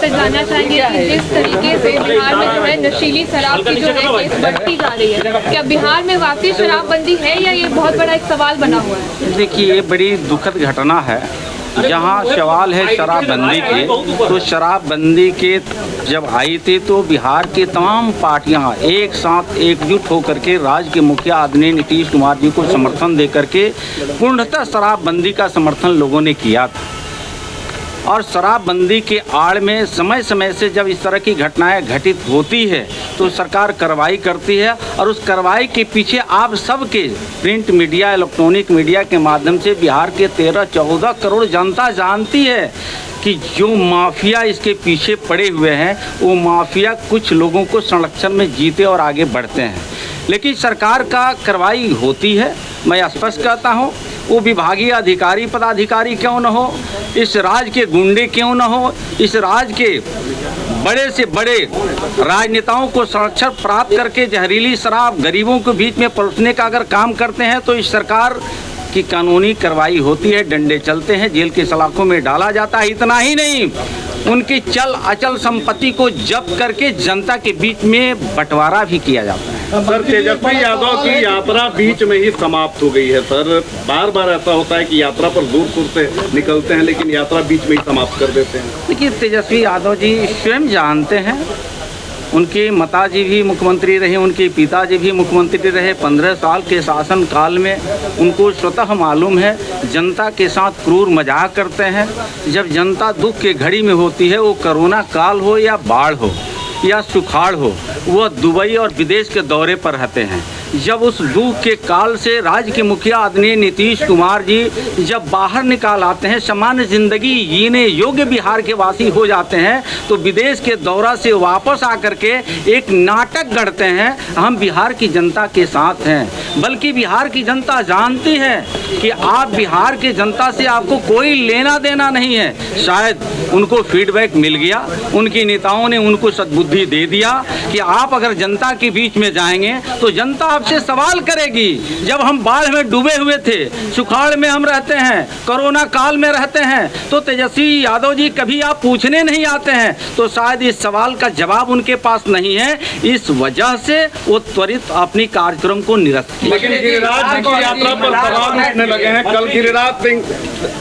आपसे जानना चाहेंगे कि जिस तरीके से बिहार में जो है नशीली शराब की जो है केस बढ़ती जा रही है, क्या बिहार में वाकई शराबबंदी है या ये बहुत बड़ा एक सवाल बना हुआ है? देखिए, ये बड़ी दुखद घटना है। जहाँ सवाल है शराबबंदी के, तो शराबबंदी के जब आई थी तो बिहार की तमाम पार्टियां एक साथ एकजुट होकर के राज्य के मुखिया आदरणीय नीतीश कुमार जी को समर्थन देकर के पूर्णतः शराबबंदी का समर्थन लोगों ने किया था। और शराबबंदी के आड़ में समय समय से जब इस तरह की घटनाएं घटित होती है तो सरकार कार्रवाई करती है, और उस कार्रवाई के पीछे आप सबके प्रिंट मीडिया, इलेक्ट्रॉनिक मीडिया के माध्यम से बिहार के 13-14 करोड़ जनता जानती है कि जो माफिया इसके पीछे पड़े हुए हैं वो माफिया कुछ लोगों को संरक्षण में जीते और आगे बढ़ते हैं। लेकिन सरकार का कार्रवाई होती है। मैं स्पष्ट कहता हूँ, वो विभागीय अधिकारी पदाधिकारी क्यों न हो, इस राज्य के गुंडे क्यों न हो, इस राज्य के बड़े से बड़े राजनेताओं को संरक्षण प्राप्त करके जहरीली शराब गरीबों के बीच में परोसने का अगर काम करते हैं तो इस सरकार की कानूनी कार्रवाई होती है, डंडे चलते हैं, जेल की सलाखों में डाला जाता है। इतना ही नहीं, उनकी चल अचल संपत्ति को जब्त करके जनता के बीच में बंटवारा भी किया जाता है। सर, तेजस्वी यादव की यात्रा बीच में ही समाप्त हो गई है। सर, बार बार ऐसा होता है कि यात्रा पर दूर दूर से निकलते हैं लेकिन यात्रा बीच में ही समाप्त कर देते हैं। देखिए, तेजस्वी यादव जी स्वयं जानते हैं, उनके माताजी भी मुख्यमंत्री रहे, उनके पिताजी भी मुख्यमंत्री रहे। 15 साल के शासन काल में उनको स्वतः मालूम है जनता के साथ क्रूर मजाक करते हैं। जब जनता दुख के घड़ी में होती है, वो कोरोना काल हो या बाढ़ हो या सुखाड़ हो, वह दुबई और विदेश के दौरे पर रहते हैं। जब उस दुख के काल से राज्य के मुखिया आदरणीय नीतीश कुमार जी जब बाहर निकाल आते हैं, सामान्य जिंदगी जीने योग्य बिहार के वासी हो जाते हैं, तो विदेश के दौरा से वापस आकर के एक नाटक गढ़ते हैं, हम बिहार की जनता के साथ हैं। बल्कि बिहार की जनता जानती है कि आप बिहार की जनता से आपको कोई लेना देना नहीं है। शायद उनको फीडबैक मिल गया, उनके नेताओं ने उनको सद्बुद्धि दे दिया कि आप अगर जनता के बीच में जाएंगे तो जनता आपसे सवाल करेगी। जब हम बाढ़ में डूबे हुए थे, सुखाड़ में हम रहते हैं, कोरोना काल में रहते हैं, तो तेजस्वी यादव जी कभी आप पूछने नहीं आते हैं। तो शायद इस सवाल का जवाब उनके पास नहीं है, इस वजह से वो त्वरित अपनी कार्यक्रम को निरस्त किया। लेकिन गिरिराज जी की यात्रा पर सवाल उठने लगे हैं। कल गिरिराज सिंह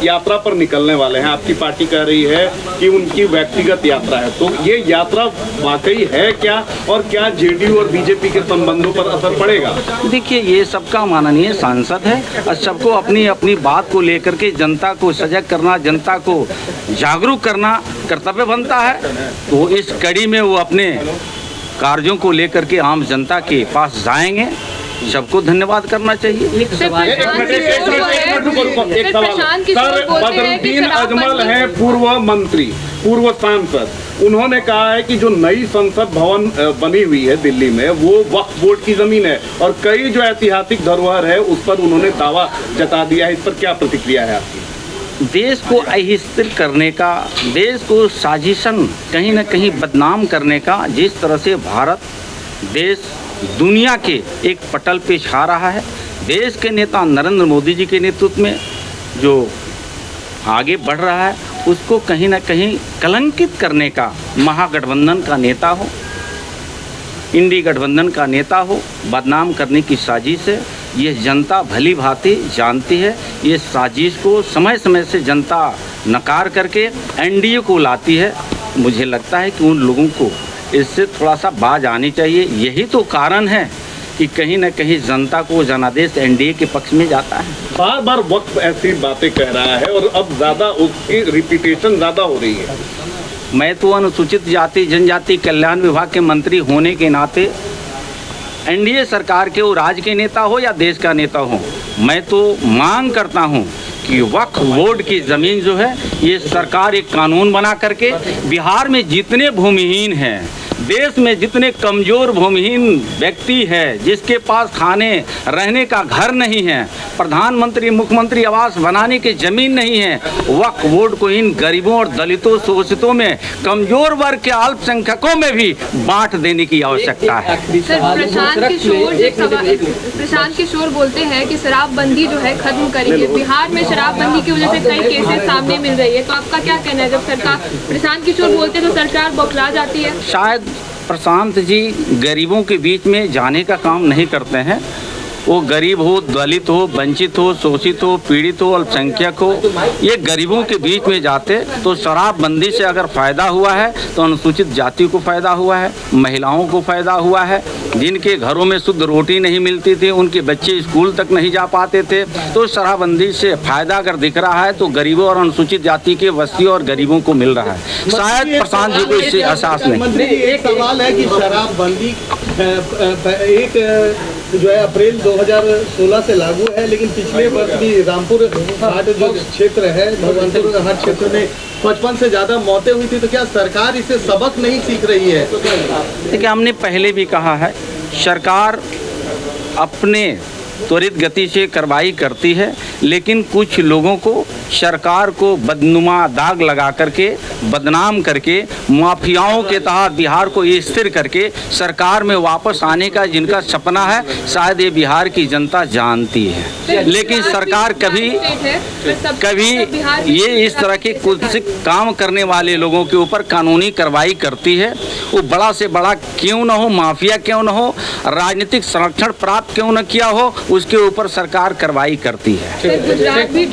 यात्रा पर निकलने वाले हैं, आपकी पार्टी कह रही है कि उनकी व्यक्तिगत यात्रा है, तो ये यात्रा वाकई है क्या, और क्या जेडीयू और बीजेपी के संबंधों पर असर पड़ेगा? देखिए, ये सबका माननीय सांसद है और सबको अपनी अपनी बात को लेकर के जनता को सजग करना, जनता को जागरूक करना कर्तव्य बनता है। तो इस कड़ी में वो अपने कार्यों को लेकर के आम जनता के पास जाएंगे। सबको धन्यवाद करना चाहिए। एक सवाल, सर, बदरुद्दीन अजमल हैं पूर्व मंत्री, पूर्व सांसद, उन्होंने कहा है कि जो नई संसद भवन बनी हुई है दिल्ली में वो वक्फ बोर्ड की जमीन है, और कई जो ऐतिहासिक धरोहर है उस पर उन्होंने दावा जता दिया है। इस पर क्या प्रतिक्रिया है आपकी? देश को अस्थिर करने का, देश को साजिशन कहीं न कहीं बदनाम करने का जिस तरह से भारत देश दुनिया के एक पटल पे छा रहा है, देश के नेता नरेंद्र मोदी जी के नेतृत्व में जो आगे बढ़ रहा है, उसको कहीं ना कहीं कलंकित करने का महागठबंधन का नेता हो, इंडी गठबंधन का नेता हो, बदनाम करने की साजिश है। ये जनता भली भांति जानती है। ये साजिश को समय समय से जनता नकार करके एनडीए को लाती है। मुझे लगता है कि उन लोगों को इससे थोड़ा सा बाज आनी चाहिए। यही तो कारण है कि कहीं न कहीं जनता को जनादेश एनडीए के पक्ष में जाता है। बार बार वक्त ऐसी बातें कह रहा है और अब ज़्यादा उसकी रिपीटेशन ज़्यादा हो रही है। मैं तो अनुसूचित जाति जनजाति कल्याण विभाग के मंत्री होने के नाते एनडीए सरकार के वो राज्य के नेता हो या देश का नेता हो, मैं तो मांग करता हूँ कि वक्फ बोर्ड की ज़मीन जो है, ये सरकार एक कानून बना करके बिहार में जितने भूमिहीन हैं, देश में जितने कमजोर भूमिहीन व्यक्ति है, जिसके पास खाने रहने का घर नहीं है, प्रधानमंत्री मुख्यमंत्री आवास बनाने की जमीन नहीं है, वक्फ बोर्ड को इन गरीबों और दलितों शोषितों में कमजोर वर्ग के अल्पसंख्यकों में भी बांट देने की आवश्यकता है। सर, प्रशांत किशोर बोलते हैं कि शराबबंदी जो है खत्म करेंगे। बिहार में शराबबंदी की वजह से कई केसेस सामने मिल रही है, तो आपका क्या कहना है? जब सरकार प्रशांत किशोर बोलते हैं तो सरकार बौखला जाती है। शायद प्रशांत जी गरीबों के बीच में जाने का काम नहीं करते हैं। वो गरीब हो, दलित हो, वंचित हो, शोषित हो, पीड़ित हो, अल्पसंख्यक हो, ये गरीबों के बीच में जाते तो शराबबंदी से अगर फ़ायदा हुआ है तो अनुसूचित जाति को फ़ायदा हुआ है, महिलाओं को फ़ायदा हुआ है, जिनके घरों में शुद्ध रोटी नहीं मिलती थी, उनके बच्चे स्कूल तक नहीं जा पाते थे। तो शराबबंदी से फ़ायदा अगर दिख रहा है तो गरीबों और अनुसूचित जाति के बस्ती और गरीबों को मिल रहा है। शायद प्रशांत जी को इससे एहसास नहीं। एक सवाल है कि शराबबंदी एक जो है अप्रैल 2016 से लागू है, लेकिन पिछले वर्ष भी रामपुर हाट जो क्षेत्र है, भगवानपुर हाट क्षेत्र में 55 से ज़्यादा मौतें हुई थी। तो क्या सरकार इससे सबक नहीं सीख रही है? देखिए, हमने पहले भी कहा है, सरकार अपने त्वरित गति से कार्रवाई करती है, लेकिन कुछ लोगों को सरकार को बदनुमा दाग लगा करके, बदनाम करके, माफियाओं के तहत बिहार को ये स्थिर करके सरकार में वापस आने का जिनका सपना है, शायद ये बिहार की जनता जानती है। लेकिन सरकार कभी ये इस तरह के कुछ काम करने वाले लोगों के ऊपर कानूनी कार्रवाई करती है। वो बड़ा से बड़ा क्यों न हो, माफिया क्यों न हो, राजनीतिक संरक्षण प्राप्त क्यों न किया हो, उसके ऊपर सरकार कार्रवाई करती है। गुजरात भी